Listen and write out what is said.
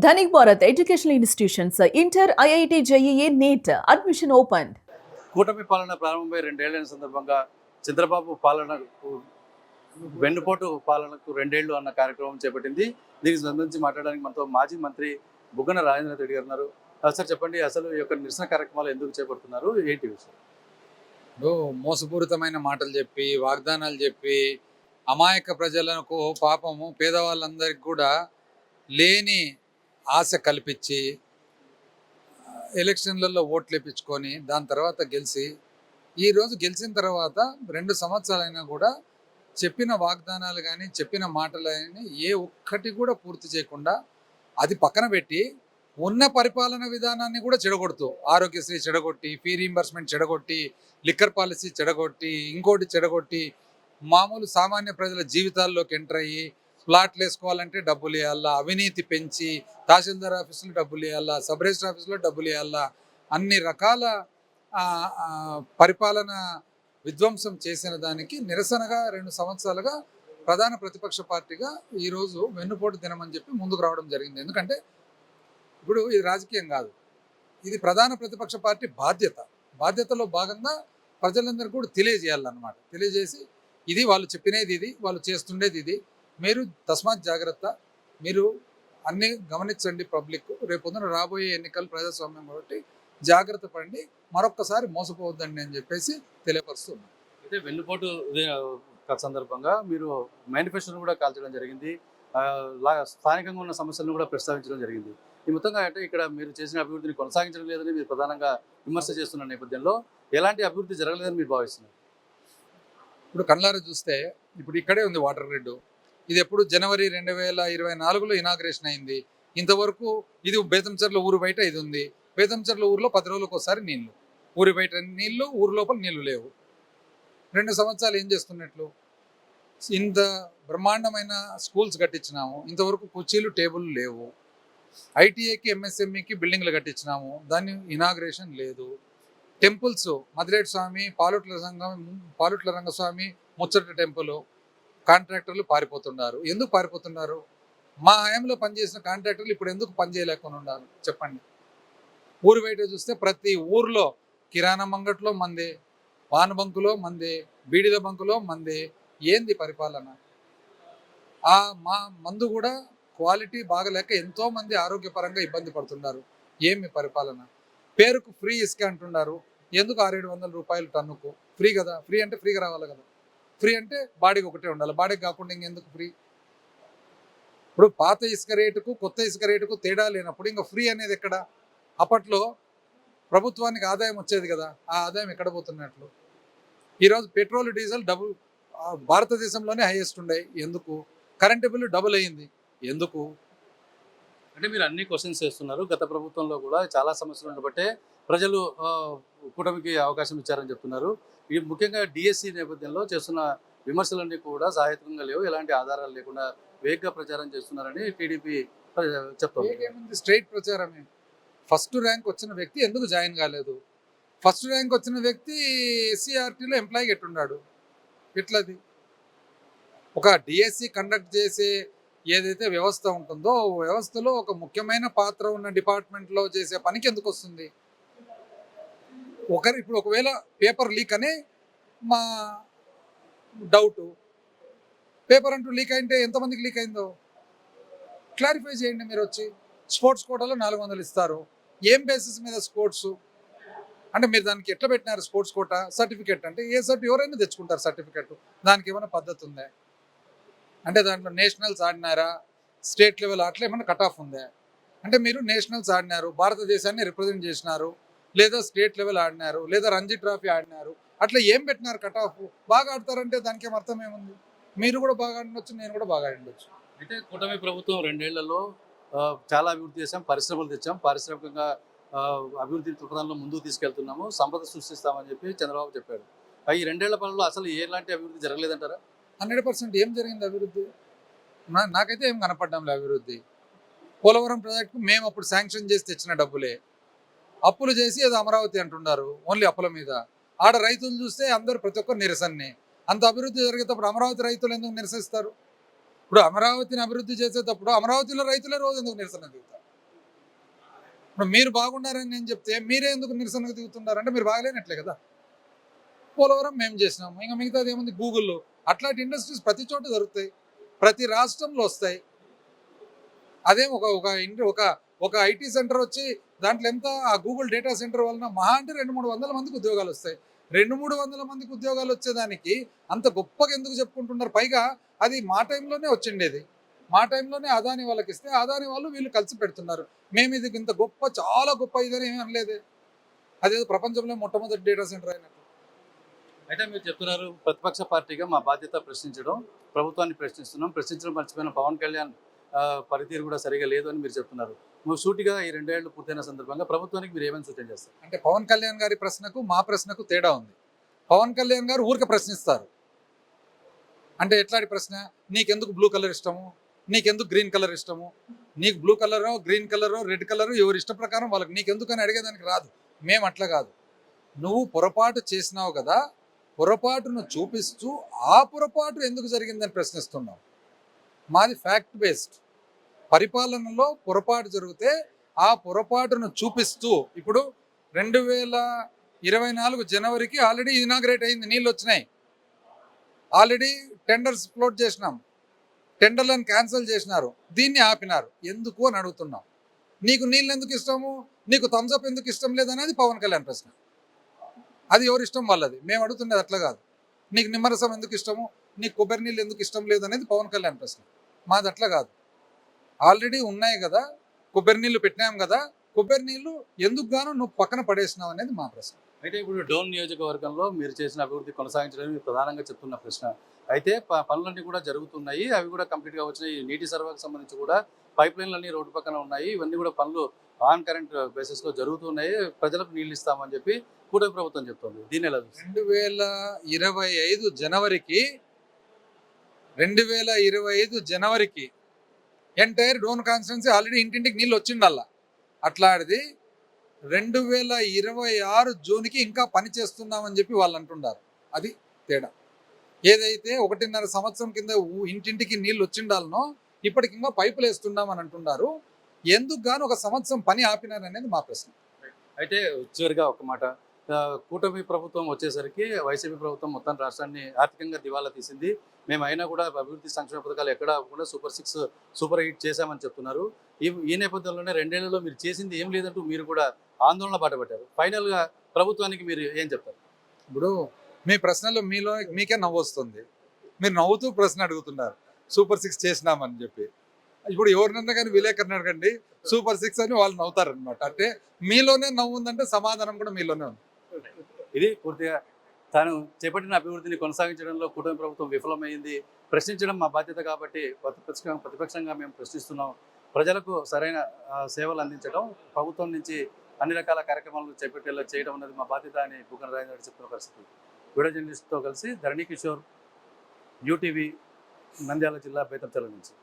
Dhanik Bharat Educational Institutions, Inter, IIT, JEE, NEET, admission opened. కూటమి పాలన ప్రారంభమై 2 ఏళ్ల సందర్భంగా చంద్రబాబు పాలనకు వెన్నుపోటు పాలనకు 2 ఏళ్లు అన్న కార్యక్రమం చేపట్టింది. దీనికి సంబంధించి మాట్లాడడానికి మనతో మాజీ మంత్రి బుగ్గన రాజేంద్ర రెడ్డి గారు ఉన్నారు. సార్ చెప్పండి, అసలు ఈ యొక్క నిరసన కార్యక్రమాలు ఎందుకు చేపడుతున్నారు, ఏంటి విషయం? మోసపూరితమైన మాటలు చెప్పి, వాగ్దానాలు చెప్పి, అమాయక ప్రజలకు, పాపము పేదవాళ్ళందరికీ కూడా లేని ఆశ కల్పించి ఎలక్షన్లలో ఓట్లు వేయించుకొని దాని తర్వాత ఈరోజు గెలిచిన తర్వాత 2 సంవత్సరాలైనా కూడా చెప్పిన వాగ్దానాలు కానీ చెప్పిన మాటలు కానీ ఏ ఒక్కటి కూడా పూర్తి చేయకుండా అది పక్కన పెట్టి ఉన్న పరిపాలన విధానాన్ని కూడా చెడగొడుతూ, ఆరోగ్యశ్రీ చెడగొట్టి, ఫీ రీంబర్స్మెంట్ చెడగొట్టి, లిక్కర్ పాలసీ చెడగొట్టి, ఇంకోటి చెడగొట్టి, మామూలు సామాన్య ప్రజల జీవితాల్లోకి ఎంటర్ అయ్యి ప్లాట్లు వేసుకోవాలంటే డబ్బులు ఇవ్వాలా, అవినీతి పెంచి తహసీల్దార్ ఆఫీసులో డబ్బులు ఇవ్వాలా, సబ్ రిజిస్టర్ ఆఫీసులో డబ్బులు ఇవ్వాలా, అన్ని రకాల పరిపాలన విధ్వంసం చేసిన దానికి నిరసనగా 2 సంవత్సరాలుగా ప్రధాన ప్రతిపక్ష పార్టీగా ఈరోజు వెన్నుపోటు దినమని చెప్పి ముందుకు రావడం జరిగింది. ఎందుకంటే ఇప్పుడు ఇది రాజకీయం కాదు, ఇది ప్రధాన ప్రతిపక్ష పార్టీ బాధ్యతలో భాగంగా ప్రజలందరికీ కూడా తెలియజేయాలన్నమాట. తెలియజేసి ఇది వాళ్ళు చెప్పినది, ఇది వాళ్ళు చేస్తుండేది, ఇది మీరు తస్మాత్ జాగ్రత్త, మీరు అన్నీ గమనించండి, పబ్లిక్ రేపొద్దున రాబోయే ఎన్నికలు ప్రజాస్వామ్యం కాబట్టి జాగ్రత్త పడండి, మరొక్కసారి మోసపోవద్దండి అని చెప్పేసి తెలియపరుస్తున్నాం. అయితే వెన్నుపోటు సందర్భంగా మీరు మేనిఫెస్టోను కూడా కాల్చడం జరిగింది, స్థానికంగా ఉన్న సమస్యలను కూడా ప్రస్తావించడం జరిగింది. ఈ మొత్తంగా అంటే ఇక్కడ మీరు చేసిన అభివృద్ధిని కొనసాగించడం లేదని మీరు ప్రధానంగా విమర్శ చేస్తున్న నేపథ్యంలో ఎలాంటి అభివృద్ధి జరగలేదని మీరు భావిస్తున్నారు? ఇప్పుడు కళ్ళారా చూస్తే ఇప్పుడు ఇక్కడే ఉంది వాటర్ గ్రిడ్. ఇది ఎప్పుడు జనవరి 2024లో ఇనాగ్రేషన్ అయింది. ఇంతవరకు ఇది బేతంచెర్ల ఊరు బయట ఇది ఉంది. బేతంచెర్ల ఊరిలో 10 రోజులకు ఒకసారి నీళ్లు, ఊరి బయట నీళ్లు, ఊరి లోపల నీళ్లు లేవు. 2 సంవత్సరాలు ఏం చేస్తున్నట్లు? ఇంత బ్రహ్మాండమైన స్కూల్స్ కట్టించినాము, ఇంతవరకు కుర్చీలు టేబుల్ లేవు. ఐటీఐకి ఎంఎస్ఎంఈకి బిల్డింగ్లు కట్టించినాము, దాన్ని ఇనాగ్రేషన్ లేదు. టెంపుల్స్ మదిరేటి స్వామి, పాలుట్ల రంగస్వామి, ముచ్చట టెంపుల్ కాంట్రాక్టర్లు పారిపోతున్నారు. ఎందుకు పారిపోతున్నారు? మా హయాంలో పనిచేసిన కాంట్రాక్టర్లు ఇప్పుడు ఎందుకు పనిచేయలేకుండా ఉన్నారు చెప్పండి. ఊరు బయట చూస్తే ప్రతి ఊర్లో కిరాణా మంగట్లో మందే, పాన్ బంకులో మందే, బీడీల బంకులో మందే. ఏంది పరిపాలన? మా మందు కూడా క్వాలిటీ బాగలేక ఎంతోమంది ఆరోగ్యపరంగా ఇబ్బంది పడుతున్నారు. ఏమి పరిపాలన? పేరుకు ఫ్రీ ఇసుక అంటున్నారు. ఎందుకు 600-700 రూపాయలు టన్నుకు? ఫ్రీ కదా, ఫ్రీ అంటే ఫ్రీగా రావాలి కదా. ఫ్రీ అంటే బాడీకి ఒకటే ఉండాలి, బాడీకి కాకుండా ఇంకెందుకు ఫ్రీ? ఇప్పుడు పాత ఇసుక రేటుకు కొత్త ఇసుక రేటుకు తేడా లేనప్పుడు ఇంకా ఫ్రీ అనేది ఎక్కడ? అప్పట్లో ప్రభుత్వానికి ఆదాయం వచ్చేది కదా, ఆ ఆదాయం ఎక్కడ పోతున్నట్లు? ఈరోజు పెట్రోల్ డీజిల్ భారతదేశంలోనే హైయెస్ట్ ఉండే. ఎందుకు? కరెంటు బిల్లు డబుల్ అయ్యింది. ఎందుకు? అంటే మీరు అన్ని క్వశ్చన్స్ చేస్తున్నారు. గత ప్రభుత్వంలో కూడా చాలా సమస్యలు ఉండబట్టే ప్రజలు కూటమికి అవకాశం ఇచ్చారని చెప్తున్నారు. ఈ ముఖ్యంగా డిఎస్సి నేపథ్యంలో చేస్తున్న విమర్శలన్నీ కూడా సాహిత్యంగా లేవు, ఎలాంటి ఆధారాలు లేకుండా వేగంగా ప్రచారం చేస్తున్నారని టీడీపీ చెప్తుంది. స్ట్రైట్ ప్రచారమే. ఫస్ట్ ర్యాంక్ వచ్చిన వ్యక్తి ఎందుకు జాయిన్ కాలేదు? ఫస్ట్ ర్యాంక్ వచ్చిన వ్యక్తి ఎస్సీఆర్టీలో ఎంప్లాయీ ఎట్టున్నాడు? ఎట్లది? ఒక డిఎస్సి కండక్ట్ చేసే ఏదైతే వ్యవస్థ ఉంటుందో వ్యవస్థలో ఒక ముఖ్యమైన పాత్ర ఉన్న డిపార్ట్మెంట్లో చేసే పనికి ఎందుకు వస్తుంది? ఇప్పుడు ఒకవేళ పేపర్ లీక్ అనే మా డౌటు, పేపర్ అంటూ లీక్ అయితే ఎంతమందికి లీక్ అయిందో క్లారిఫై చేయండి మీరు వచ్చి. స్పోర్ట్స్ కోటాలో 400 ఇస్తారు. ఏం బేసిస్ మీద స్పోర్ట్స్ అంటే మీరు దానికి ఎట్లా పెట్టినారు? స్పోర్ట్స్ కోటా సర్టిఫికేట్ అంటే ఎవరైనా తెచ్చుకుంటారు సర్టిఫికేట్. దానికి ఏమైనా పద్ధతి ఉందా? అంటే దాంట్లో నేషనల్స్ ఆడినారా, స్టేట్ లెవెల్ అట్లా ఏమైనా కట్ ఆఫ్ ఉందా? అంటే మీరు నేషనల్స్ ఆడినారు, భారతదేశాన్ని రిప్రజెంట్ చేసినారు, లేదా స్టేట్ లెవెల్ ఆడినారు, లేదా రంజీ ట్రోఫీ ఆడినారు, అట్లా ఏం పెట్టినారు కట్ ఆఫ్? బాగా ఆడతారంటే దానికి ఏం అర్థం ఏముంది? మీరు కూడా బాగా ఆడవచ్చు, నేను కూడా బాగా ఆడవచ్చు. అయితే కూటమి ప్రభుత్వం 2 ఏళ్లలో చాలా అభివృద్ధి చేశాం, పరిశ్రమలు తెచ్చాం, పారిశ్రామికంగా అభివృద్ధి దృక్పథంలో ముందుకు తీసుకెళ్తున్నాము, సంపద సృష్టిస్తామని చెప్పి చంద్రబాబు చెప్పాడు. ఈ 2 ఏళ్ల పనుల్లో అసలు ఎలాంటి అభివృద్ధి జరగలేదంటారా? 100% ఏం జరిగింది అభివృద్ధి? నాకైతే ఏం కనపడ్డంలే అభివృద్ధి. పోలవరం ప్రాజెక్టు మేము అప్పుడు శాంక్షన్ చేసి తెచ్చిన డబ్బులే, అప్పులు చేసి ఏదో అమరావతి అంటున్నారు, ఓన్లీ అప్పుల మీద. ఆడ రైతులు చూస్తే అందరూ ప్రతి ఒక్కరు నిరసన్నే. అంత అభివృద్ధి జరిగేటప్పుడు అమరావతి రైతులు ఎందుకు నిరసిస్తారు? ఇప్పుడు అమరావతిని అభివృద్ధి చేసేటప్పుడు అమరావతిలో రైతులే రోజు ఎందుకు నిరసన దిగుతారు? ఇప్పుడు మీరు బాగున్నారని నేను చెప్తే మీరే ఎందుకు నిరసనకు దిగుతున్నారంటే మీరు బాగలేనట్లే కదా. పోలవరం మేము చేసినాము, ఇంకా మిగతాది ఏముంది గూగుల్లో. అట్లాంటి ఇండస్ట్రీస్ ప్రతి చోట జరుగుతాయి, ప్రతి రాష్ట్రంలో వస్తాయి. అదేం ఒక ఒక ఒక ఒక ఐటీ సెంటర్ వచ్చి దాంట్లో ఎంత ఆ గూగుల్ డేటా సెంటర్ వలన మహా అంటే 200-300 మందికి ఉద్యోగాలు వస్తాయి. 200-300 మందికి ఉద్యోగాలు వచ్చేదానికి అంత గొప్పగా ఎందుకు చెప్పుకుంటున్నారు? పైగా అది మా టైంలోనే వచ్చిండేది, మా టైంలోనే అదాని వాళ్ళకి ఇస్తే అదాని వాళ్ళు వీళ్ళు కలిసి పెడుతున్నారు. మేము ఇది ఇంత గొప్ప చాలా గొప్ప ఇదని ఏమీ అనలేదే. అదేదో ప్రపంచంలో మొట్టమొదటి డేటా సెంటర్ అయినట్టు. అయితే మీరు చెప్తున్నారు ప్రతిపక్ష పార్టీగా మా బాధ్యత ప్రశ్నించడం, ప్రభుత్వాన్ని ప్రశ్నిస్తున్నాం, ప్రశ్నించడం మర్చిపోయిన పవన్ కళ్యాణ్ పనితీరు కూడా సరిగా లేదు అని మీరు చెప్తున్నారు. నువ్వు సూటిగా ఈ 2 ఏళ్ళు పూర్తయిన సందర్భంగా ప్రభుత్వానికి మీరు ఏమైనా సూచన చేస్తారు? అంటే పవన్ కళ్యాణ్ గారి ప్రశ్నకు మా ప్రశ్నకు తేడా ఉంది. పవన్ కళ్యాణ్ గారు ఊరికే ప్రశ్నిస్తారు. అంటే ఎట్లాంటి ప్రశ్న? నీకెందుకు బ్లూ కలర్ ఇష్టము, నీకెందుకు గ్రీన్ కలర్ ఇష్టము, నీకు బ్లూ కలరో గ్రీన్ కలరో రెడ్ కలరు ఎవరి ఇష్ట ప్రకారం వాళ్ళకి, నీకెందుకు అని అడిగేదానికి రాదు. మేము అట్లా కాదు. నువ్వు పొరపాటు చేసినావు కదా, పొరపాటును చూపిస్తూ ఆ పొరపాటు ఎందుకు జరిగిందని ప్రశ్నిస్తున్నావు. మాది ఫ్యాక్ట్ బేస్డ్. పరిపాలనలో పొరపాటు జరిగితే ఆ పొరపాటును చూపిస్తూ, ఇప్పుడు 2024 జనవరికి ఆల్రెడీ ఇనాగ్రేట్ అయింది, నీళ్ళు వచ్చినాయి, ఆల్రెడీ టెండర్స్ ఫ్లోట్ చేసినాం, టెండర్లను క్యాన్సిల్ చేసినారు, దీన్ని ఆపినారు, ఎందుకు అని అడుగుతున్నాం. నీకు నీళ్ళు ఎందుకు ఇష్టము, నీకు థమ్స్అప్ ఎందుకు ఇష్టం లేదనేది పవన్ కళ్యాణ్ ప్రశ్న. అది ఎవరి ఇష్టం వాళ్ళది, మేము అడుగుతున్నది అట్లా కాదు. నీకు నిమ్మరసం ఎందుకు ఇష్టము, నీకు కొబ్బరి నీళ్ళు ఎందుకు ఇష్టం లేదు అనేది పవన్ కళ్యాణ్ ప్రశ్న. మాది అట్లా కాదు. ఆల్రెడీ ఉన్నాయి కదా, కొబ్బరి నీళ్ళు పెట్టినాం కదా, కొబ్బరి నీళ్ళు ఎందుకు గాను నువ్వు పక్కన పడేసినావు అనేది మా ప్రశ్న. అయితే ఇప్పుడు డోన్ నియోజకవర్గంలో మీరు చేసిన అభివృద్ధి కొనసాగించడం ప్రధానంగా చెప్తున్న ప్రశ్న. అయితే పనులన్నీ కూడా జరుగుతున్నాయి, అవి కూడా కంప్లీట్గా వచ్చినాయి. నీటి సరఫరాకు సంబంధించి కూడా పైప్ లైన్లు అన్నీ రోడ్డు పక్కన ఉన్నాయి, ఇవన్నీ కూడా పనులు ఆన్ కరెంట్ బేసిస్లో జరుగుతున్నాయి, ప్రజలకు నీళ్ళు ఇస్తామని చెప్పి కూటమి ప్రభుత్వం చెప్తుంది. దీన్ని ఎలా చూస్తారు? 2025 జనవరికి ఎంటైర్ డోన్ కాన్స్టిట్యున్సీ ఆల్రెడీ ఇంటింటికి నీళ్ళు వచ్చిండల్లా. అట్లాంటిది 2026 జూన్కి ఇంకా పని చేస్తున్నామని చెప్పి వాళ్ళు అంటున్నారు. అది తేడా. ఏదైతే 1.5 సంవత్సరం కింద ఇంటింటికి నీళ్ళు వచ్చిండాలనో ఇప్పటికి ఇంకా పైపులు వేస్తున్నామని అంటున్నారు. ఎందుకు గాను 1 సంవత్సరం పని ఆపినారనేది మా ప్రశ్న. అయితే చివరిగా ఒక మాట, కూటమి ప్రభుత్వం వచ్చేసరికి వైసీపీ ప్రభుత్వం మొత్తం రాష్ట్రాన్ని ఆర్థికంగా దివాలా తీసింది. మేము అయినా కూడా అభివృద్ధి సంక్షేమ పథకాలు ఎక్కడ కూడా సూపర్ 6 సూపర్ 8 చేశామని చెప్తున్నారు. ఈ నేపథ్యంలోనే 2 ఏళ్లలో మీరు చేసింది ఏం లేదంటూ మీరు కూడా ఆందోళన బాటపట్టారు. ఫైనల్గా ప్రభుత్వానికి మీరు ఏం చెప్తారు? ఇప్పుడు మీ ప్రశ్నలో మీకే నవ్వు వస్తుంది, మీరు నవ్వుతూ ప్రశ్న అడుగుతున్నారు సూపర్ 6 చేసినామని చెప్పి. ఇప్పుడు ఎవరినన్నా కానీ విలేకరణ అడగండి సూపర్ 6 అని వాళ్ళు నవ్వుతారనమాట. అంటే మీలోనే నవ్వు ఉందంటే సమాధానం కూడా మీలోనే ఉంది. ఇది పూర్తిగా తాను చేపట్టిన అభివృద్ధిని కొనసాగించడంలో కూటమి ప్రభుత్వం విఫలమైంది. ప్రశ్నించడం మా బాధ్యత కాబట్టి ప్రతిపక్షంగా మేము ప్రశ్నిస్తున్నాం. ప్రజలకు సరైన సేవలు అందించడం, ప్రభుత్వం నుంచి అన్ని రకాల కార్యక్రమాలను చేపట్టేలా చేయడం అన్నది మా బాధ్యత అని బుగ్గన రాజేంద్ర చెప్తున్న పరిస్థితి. వీడియో జర్నలిస్ట్తో కలిసి ధరణి కిషోర్, యూటీవీ, నంద్యాల జిల్లా బేతంచెర్ల నుంచి.